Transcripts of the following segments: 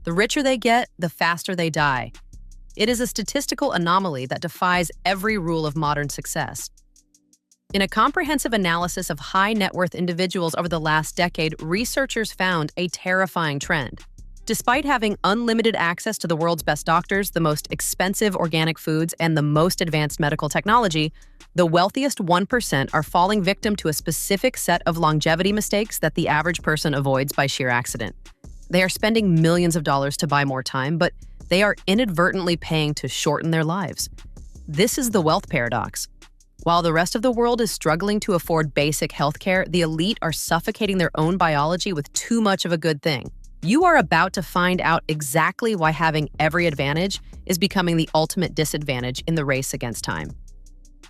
The richer they get, the faster they die. It is a statistical anomaly that defies every rule of modern success. In a comprehensive analysis of high net worth individuals over the last decade, researchers found a terrifying trend. Despite having unlimited access to the world's best doctors, the most expensive organic foods, and the most advanced medical technology, the wealthiest 1% are falling victim to a specific set of longevity mistakes that the average person avoids by sheer accident. They are spending millions of dollars to buy more time, but they are inadvertently paying to shorten their lives. This is the wealth paradox. While the rest of the world is struggling to afford basic healthcare, the elite are suffocating their own biology with too much of a good thing. You are about to find out exactly why having every advantage is becoming the ultimate disadvantage in the race against time.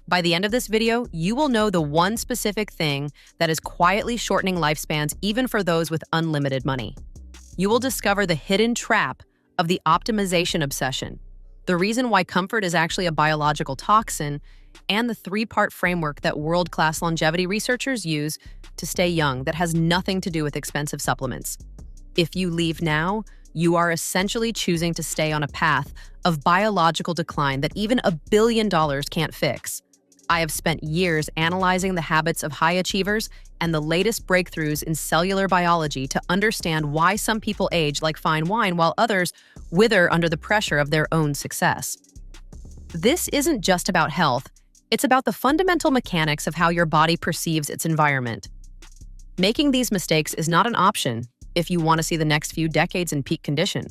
By the end of this video, you will know the one specific thing that is quietly shortening lifespans even for those with unlimited money. You will discover the hidden trap of the optimization obsession, the reason why comfort is actually a biological toxin, and the three-part framework that world-class longevity researchers use to stay young that has nothing to do with expensive supplements. If you leave now, you are essentially choosing to stay on a path of biological decline that even $1 billion can't fix. I have spent years analyzing the habits of high achievers and the latest breakthroughs in cellular biology to understand why some people age like fine wine while others wither under the pressure of their own success. This isn't just about health, it's about the fundamental mechanics of how your body perceives its environment. Making these mistakes is not an option if you want to see the next few decades in peak condition.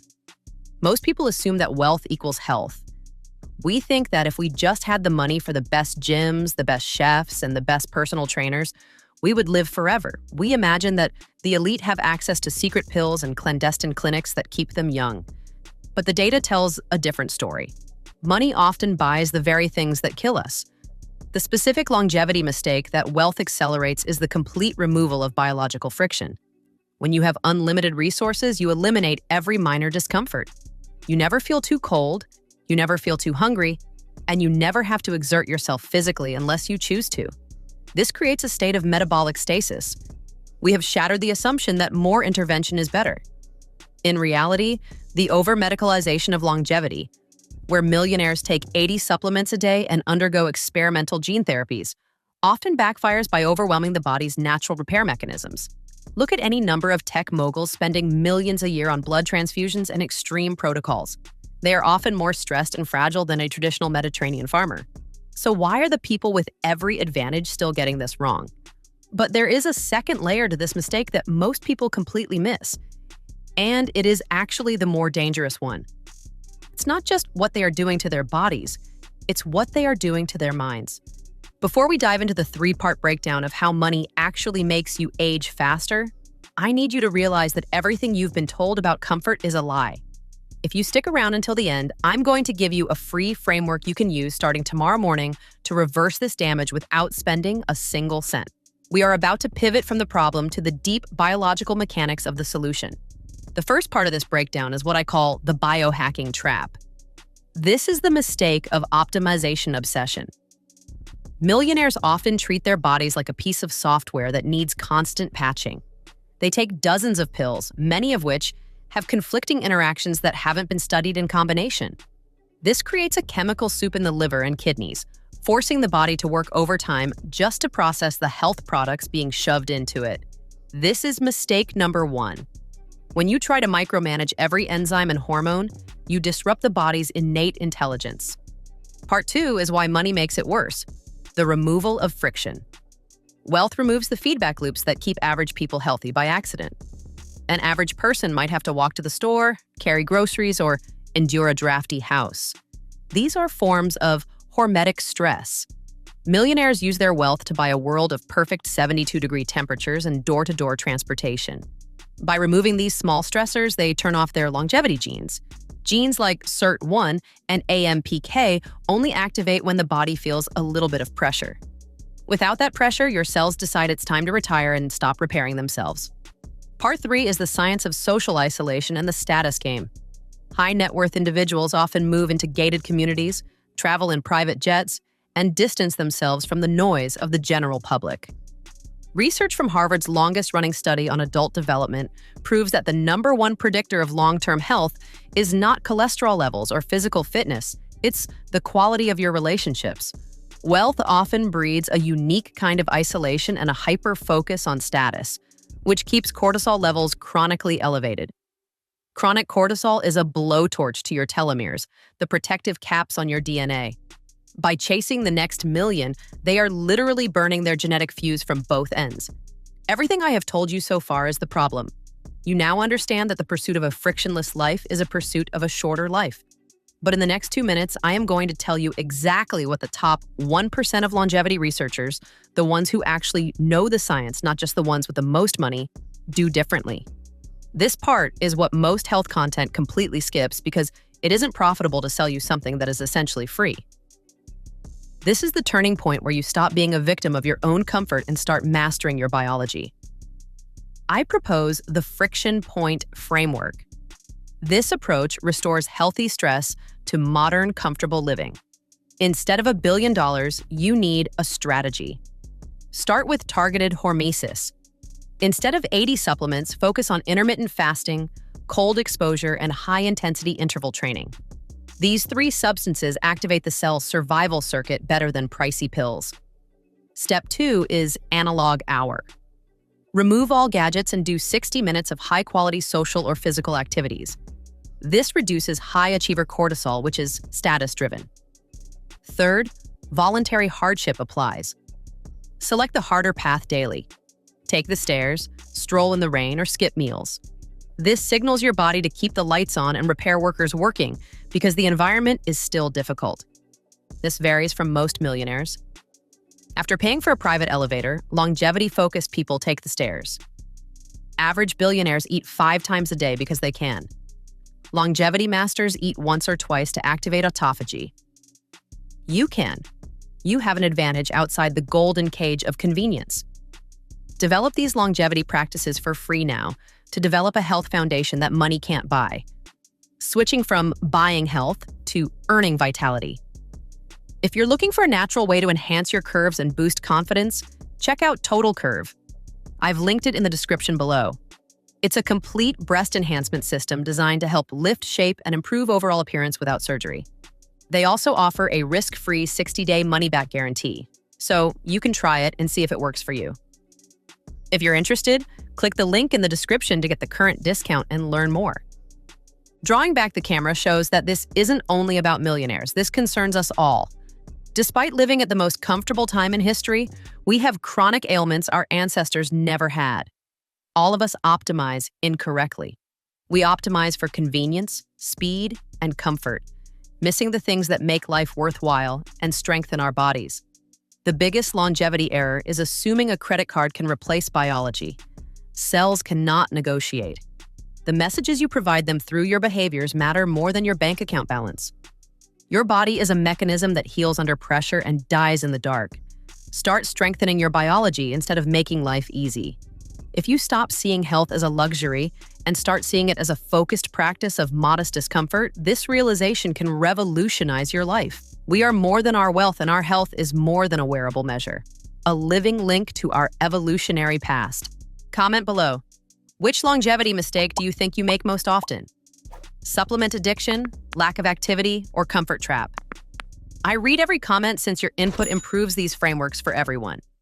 Most people assume that wealth equals health. We think that if we just had the money for the best gyms, the best chefs, and the best personal trainers, we would live forever. We imagine that the elite have access to secret pills and clandestine clinics that keep them young. But the data tells a different story. Money often buys the very things that kill us. The specific longevity mistake that wealth accelerates is the complete removal of biological friction. When you have unlimited resources, you eliminate every minor discomfort. You never feel too cold, you never feel too hungry, and you never have to exert yourself physically unless you choose to. This creates a state of metabolic stasis. We have shattered the assumption that more intervention is better. In reality, the over-medicalization of longevity, where millionaires take 80 supplements a day and undergo experimental gene therapies, often backfires by overwhelming the body's natural repair mechanisms. Look at any number of tech moguls spending millions a year on blood transfusions and extreme protocols. They are often more stressed and fragile than a traditional Mediterranean farmer. So why are the people with every advantage still getting this wrong? But there is a second layer to this mistake that most people completely miss, and it is actually the more dangerous one. It's not just what they are doing to their bodies, it's what they are doing to their minds. Before we dive into the three-part breakdown of how money actually makes you age faster, I need you to realize that everything you've been told about comfort is a lie. If you stick around until the end, I'm going to give you a free framework you can use starting tomorrow morning to reverse this damage without spending a single cent. We are about to pivot from the problem to the deep biological mechanics of the solution. The first part of this breakdown is what I call the biohacking trap. This is the mistake of optimization obsession. Millionaires often treat their bodies like a piece of software that needs constant patching. They take dozens of pills, many of which have conflicting interactions that haven't been studied in combination. This creates a chemical soup in the liver and kidneys, forcing the body to work overtime just to process the health products being shoved into it. This is mistake number one. When you try to micromanage every enzyme and hormone, you disrupt the body's innate intelligence. Part two is why money makes it worse: the removal of friction. Wealth removes the feedback loops that keep average people healthy by accident. An average person might have to walk to the store, carry groceries, or endure a drafty house. These are forms of hormetic stress. Millionaires use their wealth to buy a world of perfect 72-degree temperatures and door-to-door transportation. By removing these small stressors, they turn off their longevity genes. Genes like SIRT1 and AMPK only activate when the body feels a little bit of pressure. Without that pressure, your cells decide it's time to retire and stop repairing themselves. Part three is the science of social isolation and the status game. High net worth individuals often move into gated communities, travel in private jets, and distance themselves from the noise of the general public. Research from Harvard's longest-running study on adult development proves that the number one predictor of long-term health is not cholesterol levels or physical fitness, it's the quality of your relationships. Wealth often breeds a unique kind of isolation and a hyper-focus on status, which keeps cortisol levels chronically elevated. Chronic cortisol is a blowtorch to your telomeres, the protective caps on your DNA. By chasing the next million, they are literally burning their genetic fuse from both ends. Everything I have told you so far is the problem. You now understand that the pursuit of a frictionless life is a pursuit of a shorter life. But in the next 2 minutes, I am going to tell you exactly what the top 1% of longevity researchers, the ones who actually know the science, not just the ones with the most money, do differently. This part is what most health content completely skips because it isn't profitable to sell you something that is essentially free. This is the turning point where you stop being a victim of your own comfort and start mastering your biology. I propose the friction point framework. This approach restores healthy stress to modern, comfortable living. Instead of $1 billion, you need a strategy. Start with targeted hormesis. Instead of 80 supplements, focus on intermittent fasting, cold exposure, and high-intensity interval training. These 3 substances activate the cell's survival circuit better than pricey pills. Step 2 is analog hour. Remove all gadgets and do 60 minutes of high-quality social or physical activities. This reduces high-achiever cortisol, which is status-driven. Third, voluntary hardship applies. Select the harder path daily. Take the stairs, stroll in the rain, or skip meals. This signals your body to keep the lights on and repair workers working because the environment is still difficult. This varies from most millionaires. After paying for a private elevator, longevity-focused people take the stairs. Average billionaires eat 5 times a day because they can. Longevity masters eat once or twice to activate autophagy. You can. You have an advantage outside the golden cage of convenience. Develop these longevity practices for free now to develop a health foundation that money can't buy. Switching from buying health to earning vitality. If you're looking for a natural way to enhance your curves and boost confidence, check out Total Curve. I've linked it in the description below. It's a complete breast enhancement system designed to help lift shape and improve overall appearance without surgery. They also offer a risk-free 60-day money-back guarantee, so you can try it and see if it works for you. If you're interested, click the link in the description to get the current discount and learn more. Drawing back the camera shows that this isn't only about millionaires. This concerns us all. Despite living at the most comfortable time in history, we have chronic ailments our ancestors never had. All of us optimize incorrectly. We optimize for convenience, speed, and comfort, missing the things that make life worthwhile and strengthen our bodies. The biggest longevity error is assuming a credit card can replace biology. Cells cannot negotiate. The messages you provide them through your behaviors matter more than your bank account balance. Your body is a mechanism that heals under pressure and dies in the dark. Start strengthening your biology instead of making life easy. If you stop seeing health as a luxury and start seeing it as a focused practice of modest discomfort, this realization can revolutionize your life. We are more than our wealth, and our health is more than a wearable measure. A living link to our evolutionary past. Comment below. Which longevity mistake do you think you make most often? Supplement addiction, lack of activity, or comfort trap? I read every comment since your input improves these frameworks for everyone.